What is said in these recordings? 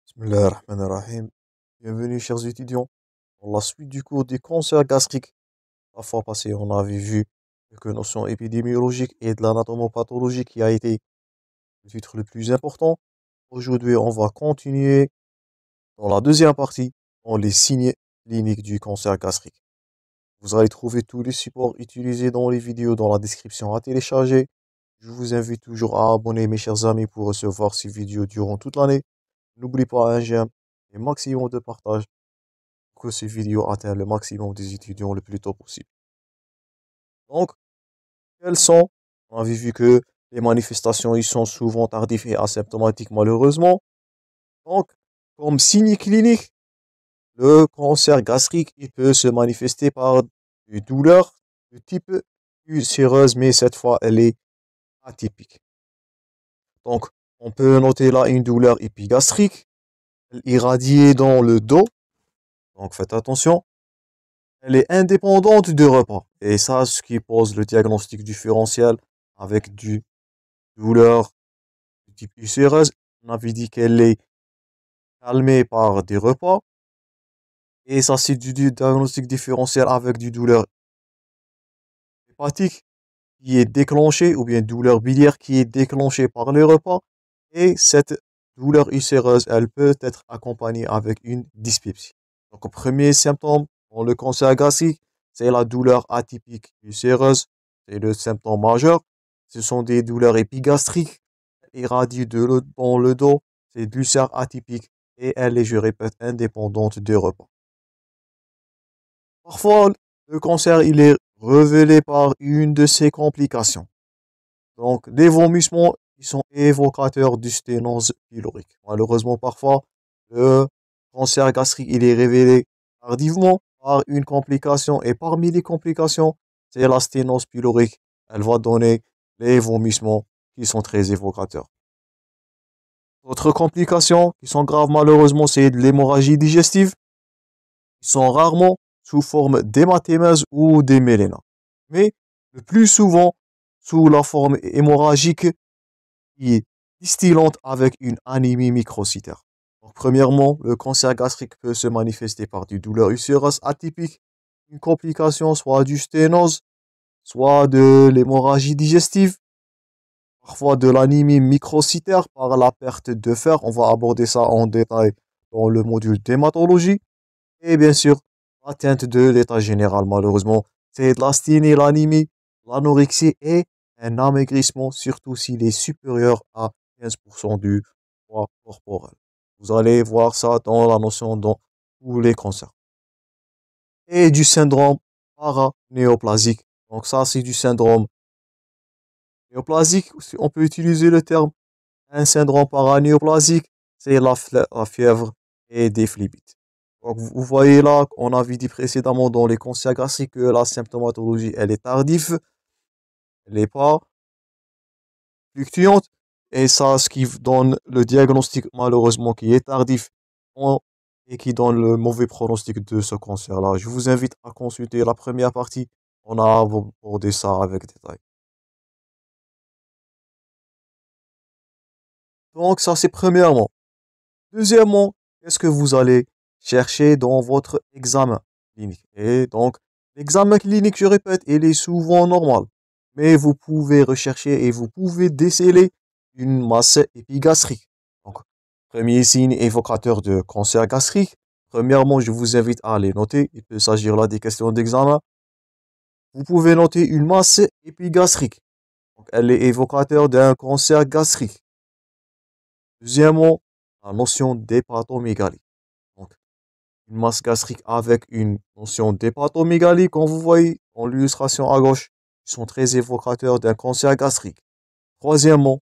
Bismillahirrahmanirrahim. Bienvenue, chers étudiants, dans la suite du cours des cancers gastriques. La fois passée, on avait vu quelques notions épidémiologiques et de l'anatomopathologie qui a été le titre le plus important. Aujourd'hui, on va continuer dans la deuxième partie, dans les signes cliniques du cancer gastrique. Vous allez trouver tous les supports utilisés dans les vidéos dans la description à télécharger. Je vous invite toujours à abonner, mes chers amis, pour recevoir ces vidéos durant toute l'année. N'oubliez pas un j'aime et maximum de partage pour que ces vidéos atteignent le maximum des étudiants le plus tôt possible. Donc, quels sont, on avait vu que les manifestations ils sont souvent tardives et asymptomatiques malheureusement. Donc, comme signe clinique, le cancer gastrique il peut se manifester par une douleur de type ulcéreuse, mais cette fois elle est atypique. Donc, on peut noter là une douleur épigastrique, irradiée dans le dos. Donc, faites attention. Elle est indépendante du repas. Et ça, ce qui pose le diagnostic différentiel avec du douleur de type ulcéreuse. On avait dit qu'elle est calmée par des repas. Et ça, c'est du diagnostic différentiel avec du douleur hépatique qui est déclenchée, ou bien douleur biliaire qui est déclenchée par les repas. Et cette douleur ulcéreuse, elle peut être accompagnée avec une dyspepsie. Donc, premier symptôme dans le cancer gastrique, c'est la douleur atypique ulcéreuse. C'est le symptôme majeur. Ce sont des douleurs épigastriques, irradiées dans le dos. C'est de l'ulcère atypique et elle est, je répète, indépendante des repas. Parfois, le cancer, il est révélé par une de ses complications. Donc, les vomissements, ils sont évocateurs du sténose pylorique. Malheureusement, parfois, le cancer gastrique, il est révélé tardivement par une complication. Et parmi les complications, c'est la sténose pylorique. Elle va donner les vomissements qui sont très évocateurs. D'autres complications qui sont graves, malheureusement, c'est de l'hémorragie digestive. Ils sont rarement sous forme d'hématémèse ou d'héméléna. Mais le plus souvent, sous la forme hémorragique qui est distillante avec une anémie microcytaire. Donc, premièrement, le cancer gastrique peut se manifester par des douleurs ulcéreuses atypiques, une complication soit du sténose, soit de l'hémorragie digestive, parfois de l'anémie microcytaire par la perte de fer. On va aborder ça en détail dans le module d'hématologie. Et bien sûr, l'atteinte de l'état général, malheureusement, c'est de l'asthénie, l'anémie, l'anorexie et un amaigrissement, surtout s'il est supérieur à 15% du poids corporel. Vous allez voir ça dans la notion dans tous les cancers. Et du syndrome paranéoplasique. Donc ça, c'est du syndrome néoplasique. On peut utiliser le terme. Un syndrome paranéoplasique, c'est la fièvre et des phlébites. Donc, vous voyez là, on avait dit précédemment dans les cancers gastriques que la symptomatologie, elle est tardive, elle n'est pas fluctuante. Et ça, ce qui donne le diagnostic, malheureusement, qui est tardif et qui donne le mauvais pronostic de ce cancer-là. Je vous invite à consulter la première partie. On a abordé ça avec détail. Donc, ça, c'est premièrement. Deuxièmement, qu'est-ce que vous allez chercher dans votre examen clinique? Et donc, l'examen clinique, je répète, il est souvent normal. Mais vous pouvez rechercher et vous pouvez déceler une masse épigastrique. Donc, premier signe évocateur de cancer gastrique. Premièrement, je vous invite à les noter. Il peut s'agir là des questions d'examen. Vous pouvez noter une masse épigastrique. Donc, elle est évocateur d'un cancer gastrique. Deuxièmement, la notion d'hépatomégalie. Donc, une masse gastrique avec une notion d'hépatomégalie, comme vous voyez dans l'illustration à gauche, ils sont très évocateurs d'un cancer gastrique. Troisièmement,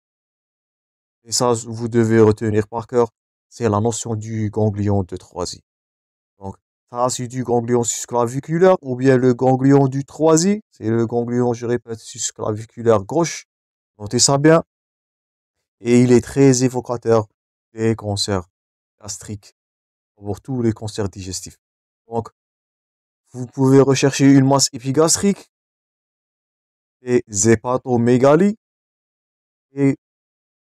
et ça vous devez retenir par cœur, c'est la notion du ganglion de Troisi. Donc, ça c'est du ganglion susclaviculaire ou bien le ganglion du Troisi, c'est le ganglion, je répète, susclaviculaire gauche. Notez ça bien. Et il est très évocateur des cancers gastriques pour tous les cancers digestifs. Donc, vous pouvez rechercher une masse épigastrique, des hépatomégalies, et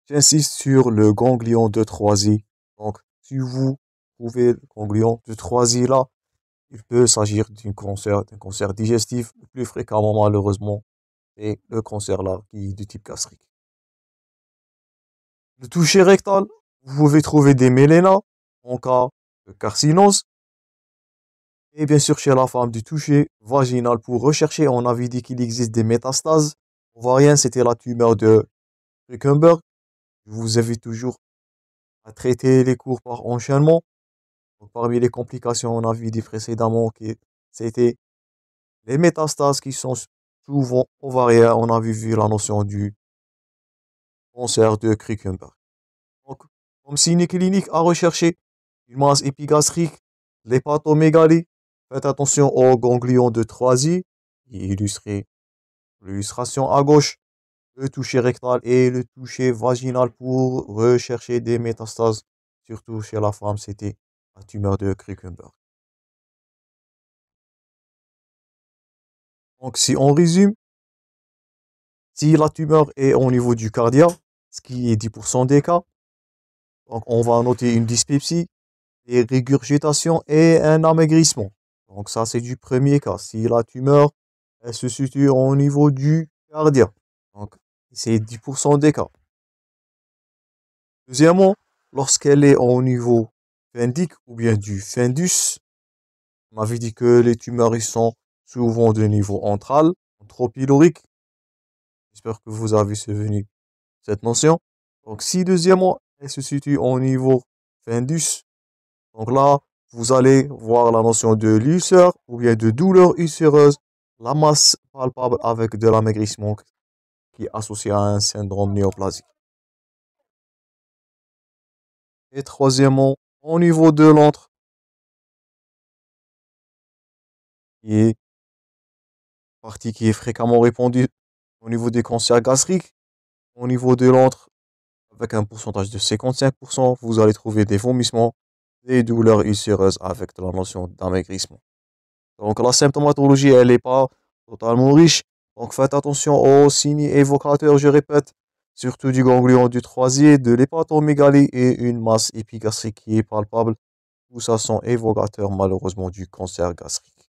j'insiste sur le ganglion de Troisi. Donc, si vous trouvez le ganglion de Troisier là, il peut s'agir d'un cancer digestif. Le plus fréquemment, malheureusement, et le cancer là, qui est du type gastrique. Le toucher rectal, vous pouvez trouver des mélénas en cas de carcinose. Et bien sûr, chez la femme, du toucher vaginal pour rechercher. On avait dit qu'il existe des métastases ovariennes. C'était la tumeur de Zuckerberg. Je vous invite toujours à traiter les cours par enchaînement. Donc, parmi les complications, on avait dit précédemment que c'était les métastases qui sont souvent ovariennes. On avait vu la notion du cancer de Zuckerberg. Donc, comme signe clinique à rechercher, une masse épigastrique, l'hépatomégalie. Faites attention aux ganglions de Troisier, qui est illustré l'illustration à gauche, le toucher rectal et le toucher vaginal pour rechercher des métastases. Surtout chez la femme, c'était la tumeur de Zuckerberg. Donc, si on résume, si la tumeur est au niveau du cardia, ce qui est 10% des cas, donc on va noter une dyspepsie, des régurgitations et un amaigrissement. Donc ça, c'est du premier cas. Si la tumeur, elle se situe au niveau du cardia. Donc, c'est 10% des cas. Deuxièmement, lorsqu'elle est au niveau phendique ou bien du fundus, on avait dit que les tumeurs, ils sont souvent de niveau antral, antropylorique. J'espère que vous avez souvenu cette notion. Donc, si deuxièmement, elle se situe au niveau fundus, donc là, vous allez voir la notion de l'ulcère ou bien de douleur ulcéreuse, la masse palpable avec de l'amaigrissement qui est associé à un syndrome néoplasique. Et troisièmement, au niveau de l'antre, qui est partie qui est fréquemment répandue au niveau des cancers gastriques, au niveau de l'antre, avec un pourcentage de 55%, vous allez trouver des vomissements, des douleurs ulcéreuses avec de la notion d'amaigrissement. Donc la symptomatologie, elle n'est pas totalement riche. Donc faites attention aux signes évocateurs, je répète, surtout du ganglion du Troisier, de l'hépatomégalie et une masse épigastrique qui est palpable. Tout ça sont évocateurs malheureusement du cancer gastrique.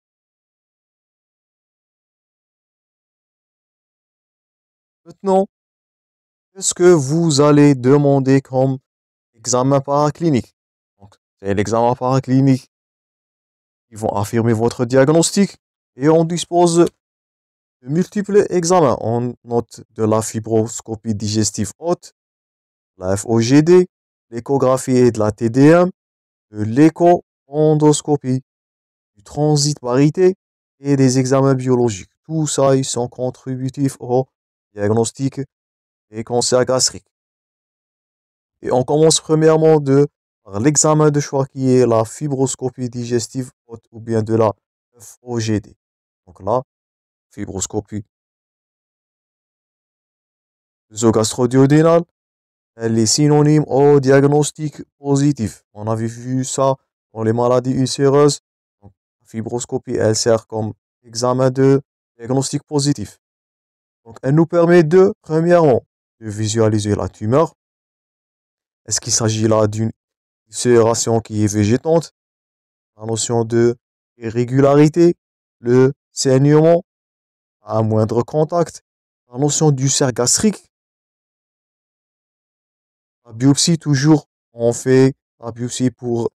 Maintenant, qu'est-ce que vous allez demander comme examen paraclinique? Donc, c'est l'examen paraclinique qui vont affirmer votre diagnostic et on dispose de multiples examens. On note de la fibroscopie digestive haute, la FOGD, l'échographie et de la TDM, de l'écho-endoscopie, du transit parité et des examens biologiques. Tout ça, ils sont contributifs au diagnostic des cancers gastriques. Et on commence premièrement par l'examen de choix qui est la fibroscopie digestive haute ou bien de la FOGD. Donc là, fibroscopie œsogastro-duodénale, elle est synonyme au diagnostic positif. On avait vu ça dans les maladies ulcéreuses. Donc, la fibroscopie, elle sert comme examen de diagnostic positif. Donc, elle nous permet premièrement, de visualiser la tumeur. Est-ce qu'il s'agit là d'une ulcération qui est végétante? La notion de irrégularité, le saignement à moindre contact, la notion d'ulcère gastrique, la biopsie toujours, on fait la biopsie pour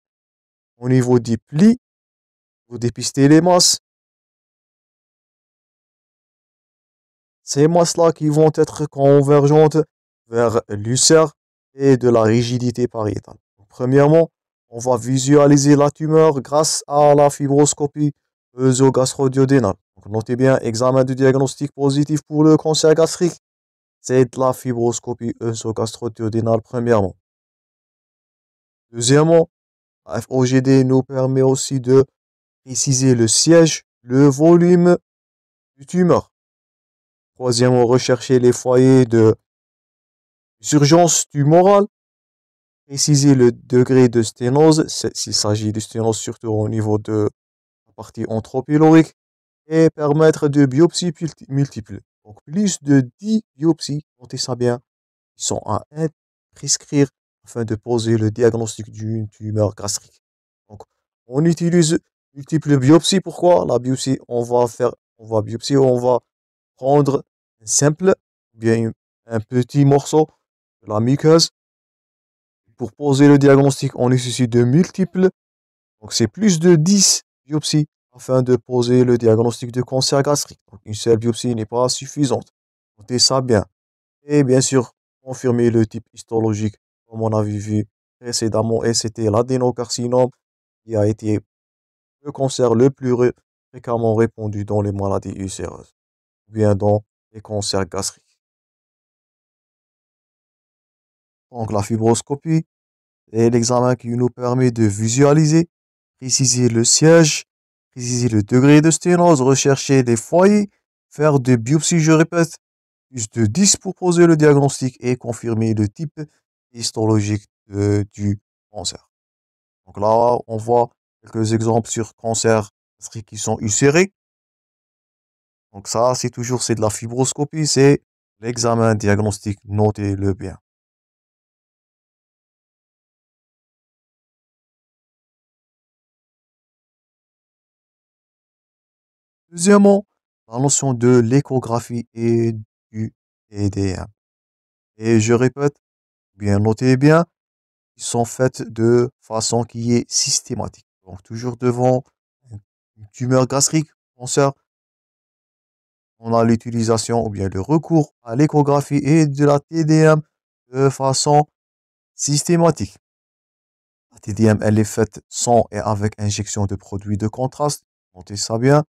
au niveau des plis, pour dépister les masses. Ces masses-là qui vont être convergentes vers l'ulcère et de la rigidité pariétale. Premièrement, on va visualiser la tumeur grâce à la fibroscopie œsogastro-duodénale. Donc, notez bien, examen de diagnostic positif pour le cancer gastrique, c'est de la fibroscopie œsogastro-duodénale premièrement. Deuxièmement, la FOGD nous permet aussi de préciser le siège, le volume du tumeur. Troisièmement, rechercher les foyers de surgence tumorale, préciser le degré de sténose, s'il s'agit de sténose surtout au niveau de la partie antropylorique, et permettre de biopsies multiples. Donc plus de 10 biopsies, notez ça bien, qui sont à prescrire afin de poser le diagnostic d'une tumeur gastrique. Donc, on utilise multiples biopsies. Pourquoi? La biopsie, on va biopsier, on va prendre un simple, bien un petit morceau de la muqueuse. Pour poser le diagnostic, on nécessite de multiples, donc c'est plus de 10 biopsies afin de poser le diagnostic de cancer gastrique. Donc, une seule biopsie n'est pas suffisante. Notez ça bien. Et bien sûr, confirmer le type histologique, comme on avait vu précédemment, et c'était l'adénocarcinome qui a été le cancer le plus fréquemment répandu dans les maladies ulcéreuses, ou bien dans les cancers gastriques. Donc la fibroscopie est l'examen qui nous permet de visualiser, préciser le siège, préciser le degré de sténose, rechercher les foyers, faire des biopsies, je répète, plus de 10 pour poser le diagnostic et confirmer le type histologique du cancer. Donc là, on voit quelques exemples sur cancer gastrique qui sont ulcérés. Donc ça, c'est de la fibroscopie, c'est l'examen diagnostique, notez-le bien. Deuxièmement, la notion de l'échographie et du TDM. Et je répète, bien notez bien, ils sont faits de façon qui est systématique. Donc toujours devant une tumeur gastrique, cancer, on a l'utilisation ou bien le recours à l'échographie et de la TDM de façon systématique. La TDM, elle est faite sans et avec injection de produits de contraste. Notez ça bien.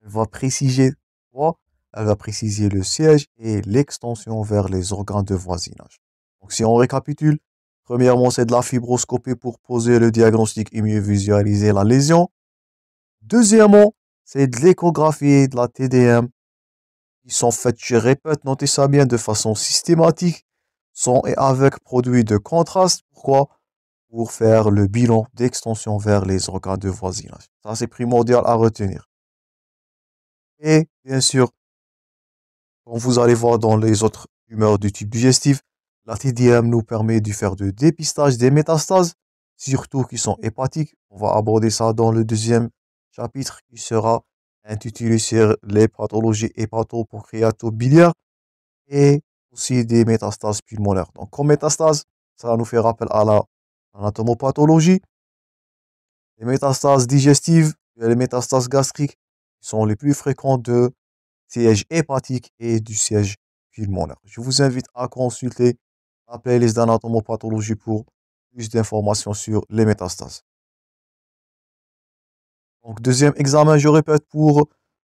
Elle va préciser quoi? Elle va préciser le siège et l'extension vers les organes de voisinage. Donc si on récapitule, premièrement, c'est de la fibroscopie pour poser le diagnostic et mieux visualiser la lésion. Deuxièmement, c'est de l'échographie et de la TDM. Ils sont faits, je répète, notez ça bien, de façon systématique, sans et avec produits de contraste. Pourquoi? Pour faire le bilan d'extension vers les organes de voisinage. Ça, c'est primordial à retenir. Et bien sûr, comme vous allez voir dans les autres tumeurs du type digestif, la TDM nous permet de faire de dépistage des métastases, surtout qui sont hépatiques. On va aborder ça dans le deuxième chapitre qui sera intitulé sur les pathologies hépato-pancréato-biliaires et aussi des métastases pulmonaires. Donc, comme métastase, ça nous fait rappel à la anatomopathologie. Les métastases digestives et les métastases gastriques sont les plus fréquentes de siège hépatique et du siège pulmonaire. Je vous invite à consulter la playlist d'anatomopathologie pour plus d'informations sur les métastases. Donc, deuxième examen, je répète, pour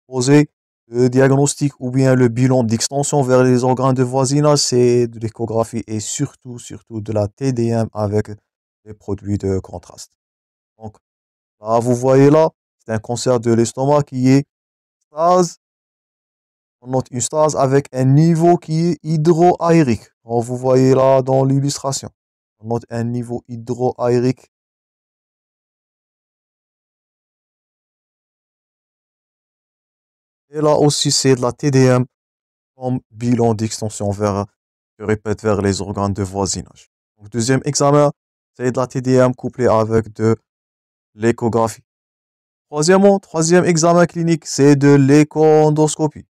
poser le diagnostic ou bien le bilan d'extension vers les organes de voisinage, c'est de l'échographie et surtout de la TDM avec des produits de contraste. Donc, là, vous voyez là, c'est un cancer de l'estomac qui est stase. On note une stase avec un niveau qui est hydroaérique. Comme vous voyez là dans l'illustration. On note un niveau hydroaérique. Et là aussi, c'est de la TDM comme bilan d'extension vers, je répète, vers les organes de voisinage. Donc, deuxième examen, c'est de la TDM couplée avec de l'échographie. Troisième examen clinique, c'est de l'écho-endoscopie,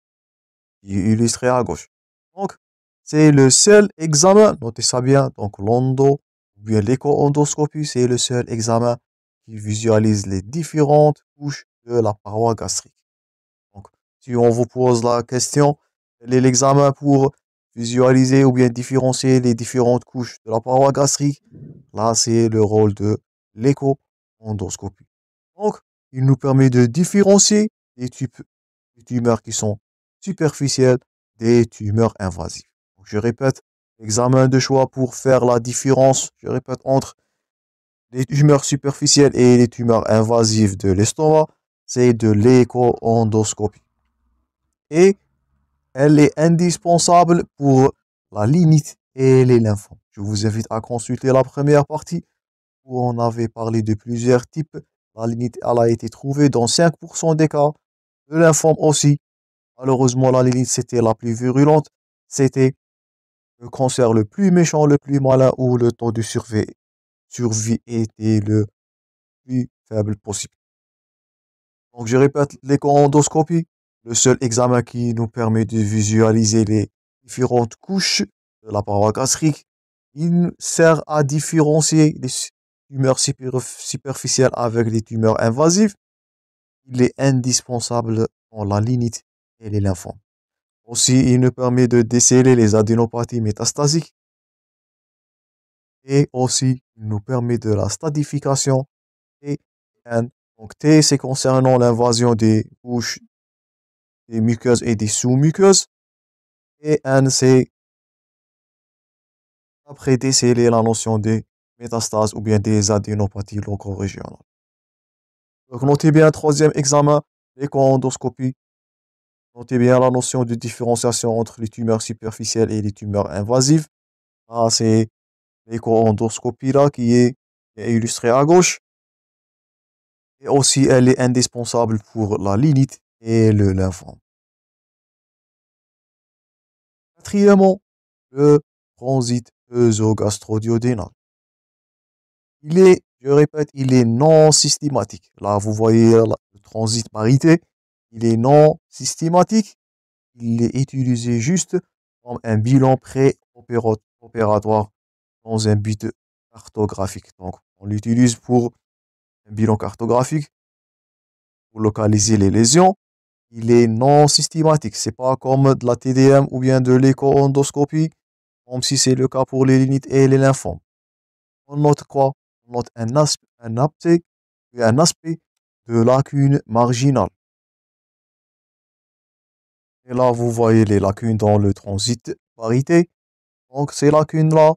qui est illustré à gauche. Donc, c'est le seul examen, notez ça bien, donc l'endo, ou bien l'écho-endoscopie, c'est le seul examen qui visualise les différentes couches de la paroi gastrique. Donc, si on vous pose la question, quel est l'examen pour visualiser ou bien différencier les différentes couches de la paroi gastrique, là, c'est le rôle de l'écho-endoscopie. Donc, il nous permet de différencier les types de tumeurs qui sont superficielles des tumeurs invasives. Donc, je répète, l'examen de choix pour faire la différence, je répète, entre les tumeurs superficielles et les tumeurs invasives de l'estomac, c'est de l'écho-endoscopie. Et elle est indispensable pour la lignite et les lymphomes. Je vous invite à consulter la première partie où on avait parlé de plusieurs types. La lignite, elle a été trouvée dans 5% des cas. Le lymphome aussi. Malheureusement, la lignite, c'était la plus virulente. C'était le cancer le plus méchant, le plus malin, où le taux de survie était le plus faible possible. Donc, je répète, l'écho-endoscopie, le seul examen qui nous permet de visualiser les différentes couches de la paroi gastrique, il sert à différencier les tumeurs superficielles avec les tumeurs invasives. Il est indispensable dans la lignite et les lymphomes. Aussi, il nous permet de déceler les adénopathies métastasiques et aussi il nous permet de la stadification et donc T, c'est concernant l'invasion des couches des muqueuses et des sous-muqueuses. Et N, c'est après déceler la notion des métastases ou bien des adénopathies loco-régionales. Donc notez bien, troisième examen, l'écho-endoscopie. Notez bien la notion de différenciation entre les tumeurs superficielles et les tumeurs invasives. Ah, c'est l'écho-endoscopie là qui est illustrée à gauche. Et aussi, elle est indispensable pour la lignite et le lymphome. Quatrièmement, le transit œsogastro-duodénal. Je répète, il est non systématique. Là, vous voyez le transit parité. Il est non systématique. Il est utilisé juste comme un bilan pré-opératoire dans un but cartographique. Donc, on l'utilise pour un bilan cartographique, pour localiser les lésions. Il est non systématique. C'est pas comme de la TDM ou bien de l'écho-endoscopie, comme si c'est le cas pour les linites et les lymphomes. On note quoi? On note un aspect de lacune marginale. Et là, vous voyez les lacunes dans le transit parité. Donc, ces lacunes-là,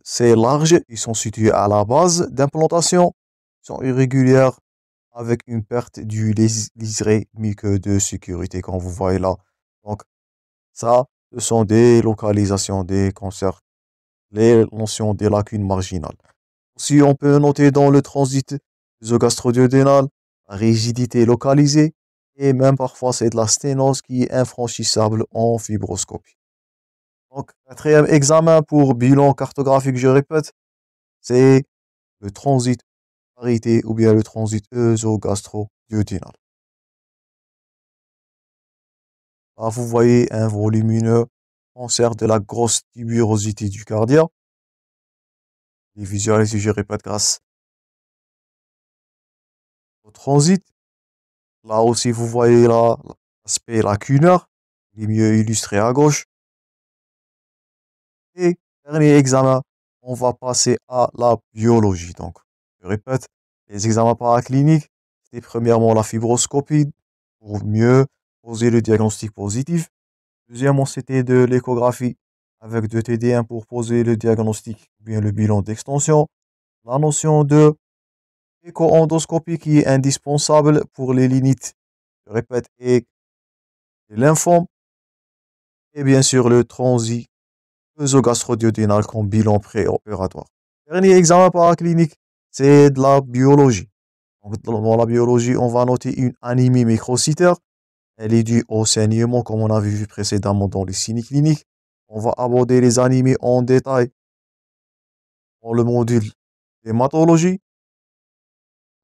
c'est large. Ils sont situés à la base d'implantation. Ils sont irrégulières avec une perte du liseré muqueux de sécurité, comme vous voyez là. Donc, ça, ce sont des localisations des cancers, les notions des lacunes marginales. Aussi, on peut noter dans le transit œsogastro-duodénal la rigidité localisée et même parfois c'est de la sténose qui est infranchissable en fibroscopie. Donc, quatrième examen pour bilan cartographique, je répète, c'est le transit parité ou bien le transit œsogastro-duodénal. Là, vous voyez un volumineux cancer de la grosse tuberosité du cardia. Les visualisés, je répète, grâce au transit. Là aussi, vous voyez là l'aspect lacunaire, il est mieux illustré à gauche. Et dernier examen, on va passer à la biologie. Donc, je répète, les examens paracliniques, c'est premièrement la fibroscopie pour mieux poser le diagnostic positif. Deuxièmement, c'était de l'échographie avec de TD1 pour poser le diagnostic ou bien le bilan d'extension. La notion de écho-endoscopie qui est indispensable pour les linites, je répète, et les lymphomes. Et bien sûr, le transit œsogastro-duodénal comme bilan préopératoire. Dernier examen paraclinique, c'est de la biologie. Donc, dans la biologie, on va noter une anémie microcytaire. Elle est due au saignement, comme on avait vu précédemment dans les signes cliniques. On va aborder les anémies en détail dans le module d'hématologie.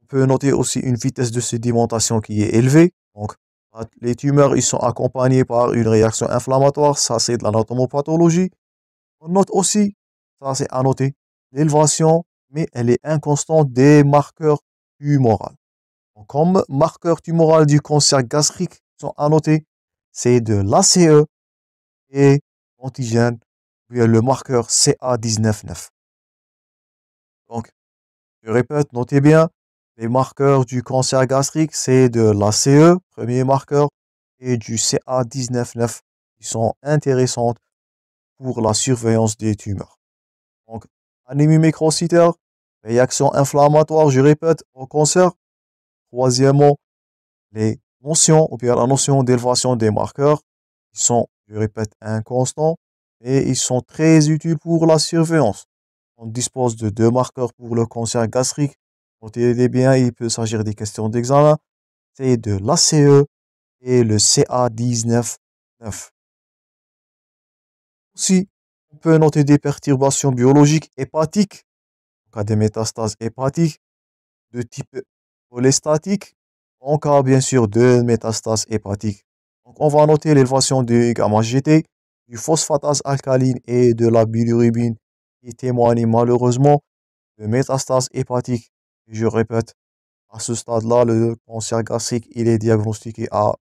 On peut noter aussi une vitesse de sédimentation qui est élevée. Donc, les tumeurs, ils sont accompagnés par une réaction inflammatoire. Ça, c'est de l'anatomopathologie. On note aussi, ça c'est à noter, l'élévation, mais elle est inconstante des marqueurs tumoraux. Donc, comme marqueurs tumoraux du cancer gastrique sont à noter, c'est de l'ACE et l'antigène, puis le marqueur CA19-9. Donc, je répète, notez bien, les marqueurs du cancer gastrique, c'est de l'ACE, premier marqueur, et du CA19-9, qui sont intéressantes pour la surveillance des tumeurs. Donc, anémie microcytaire, réaction inflammatoire, je répète, au cancer. Troisièmement, les notions, ou bien la notion d'élévation des marqueurs, qui sont, je répète, inconstants, et ils sont très utiles pour la surveillance. On dispose de deux marqueurs pour le cancer gastrique. Notez-les bien, il peut s'agir des questions d'examen. C'est de l'ACE et le CA19-9. Si on peut noter des perturbations biologiques hépatiques, en cas des métastases hépatiques de type cholestatique, en cas bien sûr de métastases hépatiques. Donc, on va noter l'élévation du gamma-GT, du phosphatase alcaline et de la bilirubine qui témoignent malheureusement de métastases hépatiques. Je répète, à ce stade-là, le cancer gastrique, il est diagnostiqué à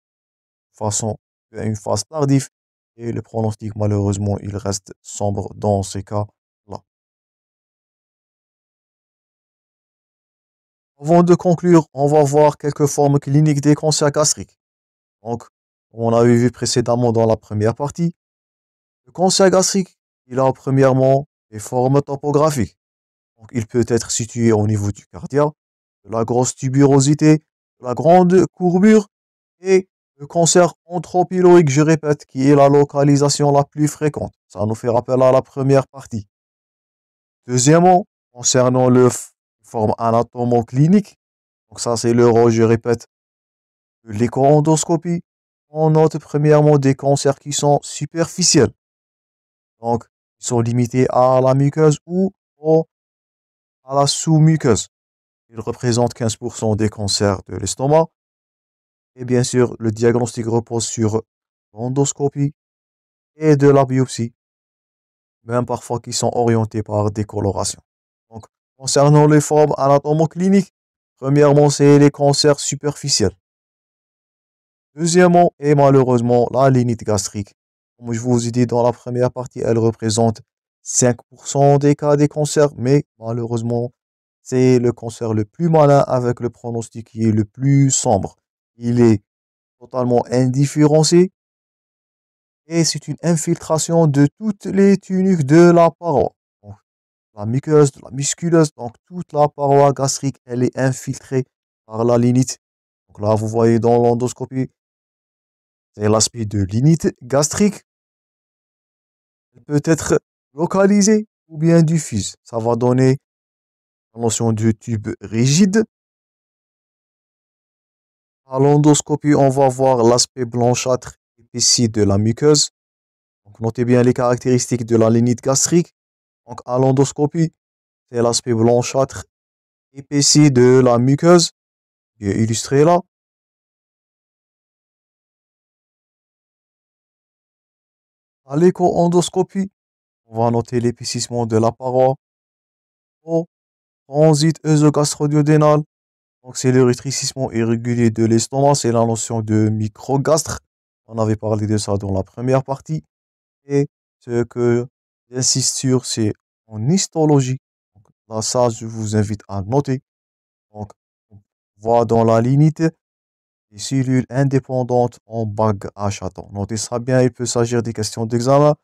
une phase tardive et le pronostic, malheureusement, il reste sombre dans ces cas-là. Avant de conclure, on va voir quelques formes cliniques des cancers gastriques. Donc, comme on avait vu précédemment dans la première partie, le cancer gastrique, il a premièrement des formes topographiques. Donc, il peut être situé au niveau du cardia, de la grosse tuberosité, de la grande courbure et le cancer anthropylorique, je répète, qui est la localisation la plus fréquente. Ça nous fait rappel à la première partie. Deuxièmement, concernant le forme anatomo-clinique, donc ça c'est le rôle, je répète, de l'écho-endoscopie. On note premièrement des cancers qui sont superficiels. Donc, ils sont limités à la muqueuse ou à la sous-muqueuse. Ils représentent 15% des cancers de l'estomac. Et bien sûr, le diagnostic repose sur l'endoscopie et de la biopsie, même parfois qui sont orientés par décoloration. Donc, concernant les formes anatomo-cliniques, premièrement, c'est les cancers superficiels. Deuxièmement, et malheureusement, la lignite gastrique. Comme je vous ai dit dans la première partie, elle représente 5% des cas des cancers, mais malheureusement, c'est le cancer le plus malin avec le pronostic qui est le plus sombre. Il est totalement indifférencié et c'est une infiltration de toutes les tuniques de la paroi. Donc, la muqueuse, la musculeuse, donc toute la paroi gastrique, elle est infiltrée par la lignite. Donc là, vous voyez dans l'endoscopie, c'est l'aspect de l'inite gastrique. Elle peut être localisée ou bien diffuse. Ça va donner la notion de tube rigide. À l'endoscopie, on va voir l'aspect blanchâtre épaissi de la muqueuse. Donc, notez bien les caractéristiques de la lignite gastrique. Donc, à l'endoscopie, c'est l'aspect blanchâtre épaissi de la muqueuse, qui est illustré là. À l'écho-endoscopie, on va noter l'épaississement de la paroi au transit œsogastro-duodénal. Donc, c'est le rétrécissement irrégulier de l'estomac, c'est la notion de microgastre. On avait parlé de ça dans la première partie. Et ce que j'insiste sur, c'est en histologie. Donc, là, ça, je vous invite à noter. Donc, on voit dans la lignite des cellules indépendantes en bague achatant. Notez ça bien, il peut s'agir des questions d'examen.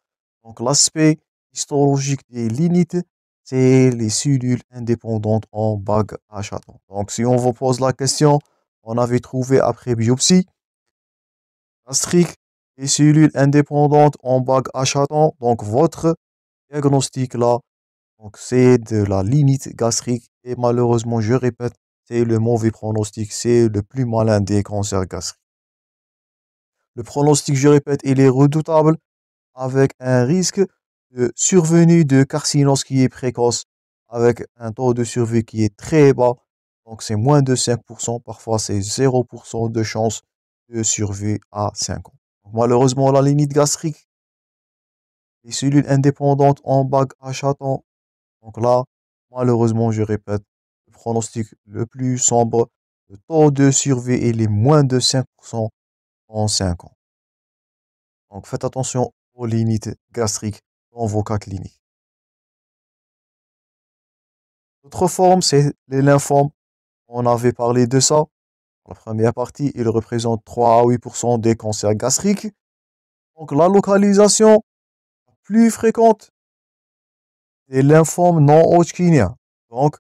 Donc, l'aspect histologique des lignites, c'est les cellules indépendantes en bague achatant. Donc, si on vous pose la question, on avait trouvé après biopsie gastrique les cellules indépendantes en bague achatant. Donc, votre diagnostic là, donc c'est de la lignite gastrique. Et malheureusement, je répète, c'est le mauvais pronostic, c'est le plus malin des cancers gastriques. Le pronostic, je répète, il est redoutable avec un risque de survenue de carcinose qui est précoce, avec un taux de survie qui est très bas. Donc c'est moins de 5%, parfois c'est 0% de chance de survie à 5 ans. Donc, malheureusement, la lignite gastrique, les cellules indépendantes en bague achatant. Donc là, malheureusement, je répète, le pronostic le plus sombre, le taux de survie il est moins de 5% en 5 ans. Donc faites attention aux limites gastriques dans vos cas cliniques. L'autre forme, c'est les lymphomes. On avait parlé de ça. La première partie, il représente 3 à 8% des cancers gastriques. Donc la localisation plus fréquente des lymphomes non hodgkiniens. Donc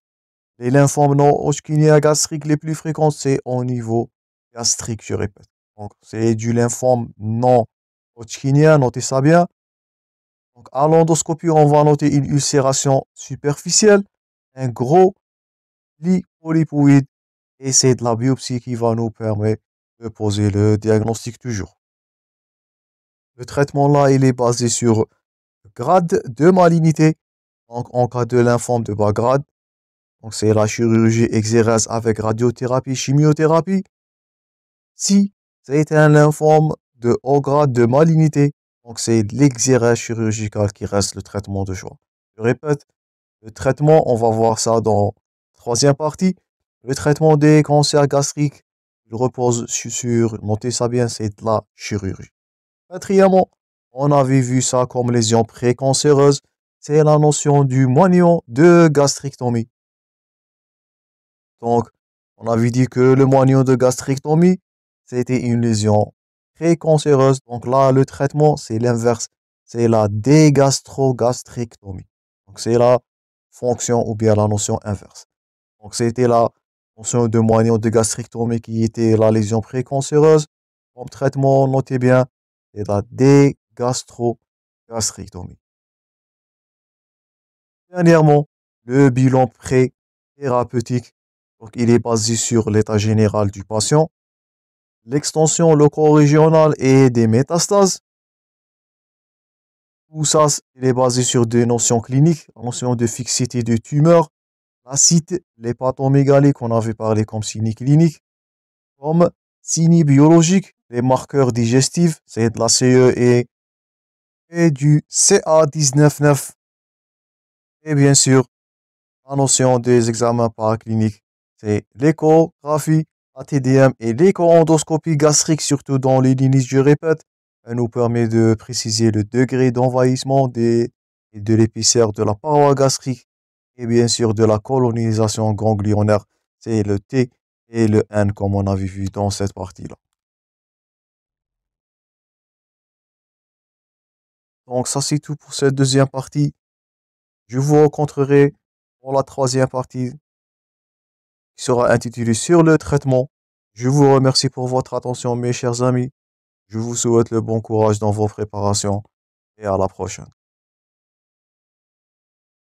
les lymphomes non hodgkiniens gastriques les plus fréquents, c'est au niveau gastrique, je répète. Donc c'est du lymphome non hodgkinien, notez ça bien. Donc, à l'endoscopie, on va noter une ulcération superficielle, un gros lit polypoïde, et c'est de la biopsie qui va nous permettre de poser le diagnostic toujours. Le traitement là, il est basé sur grade de malignité. Donc, en cas de lymphome de bas grade, donc c'est la chirurgie exérèse avec radiothérapie, chimiothérapie. Si c'est un lymphome de haut grade de malignité, donc c'est l'exérèse chirurgicale qui reste le traitement de choix. Je répète, le traitement, on va voir ça dans la troisième partie. Le traitement des cancers gastriques, il repose sur, notez ça bien, c'est de la chirurgie. Quatrièmement, on avait vu ça comme lésion précancéreuse, c'est la notion du moignon de gastrectomie. Donc, on avait dit que le moignon de gastrectomie, c'était une lésion précancéreuse. Donc là, le traitement, c'est l'inverse. C'est la dégastrogastrectomie. Donc, c'est la fonction ou bien la notion inverse. Donc, c'était la notion de moignon de gastrectomie qui était la lésion précancéreuse. Comme traitement, notez bien, c'est la dégastrogastrectomie. Dernièrement, le bilan pré-thérapeutique. Donc, il est basé sur l'état général du patient, l'extension loco-régionale et des métastases. Tout ça, il est basé sur des notions cliniques, la notion de fixité de tumeur, l'acide, l'hépatomégalie qu'on avait parlé comme signe clinique, comme signe biologique, les marqueurs digestifs, c'est de la CE et du CA199. Et bien sûr, la notion des examens paracliniques, c'est l'échographie, la TDM et l'écho-endoscopie gastrique, surtout dans les lignes, je répète. Elle nous permet de préciser le degré d'envahissement de l'épaisseur de la paroi gastrique et bien sûr de la colonisation ganglionnaire. C'est le T et le N comme on avait vu dans cette partie-là. Donc ça c'est tout pour cette deuxième partie. Je vous rencontrerai pour la troisième partie qui sera intitulée sur le traitement. Je vous remercie pour votre attention mes chers amis. Je vous souhaite le bon courage dans vos préparations et à la prochaine.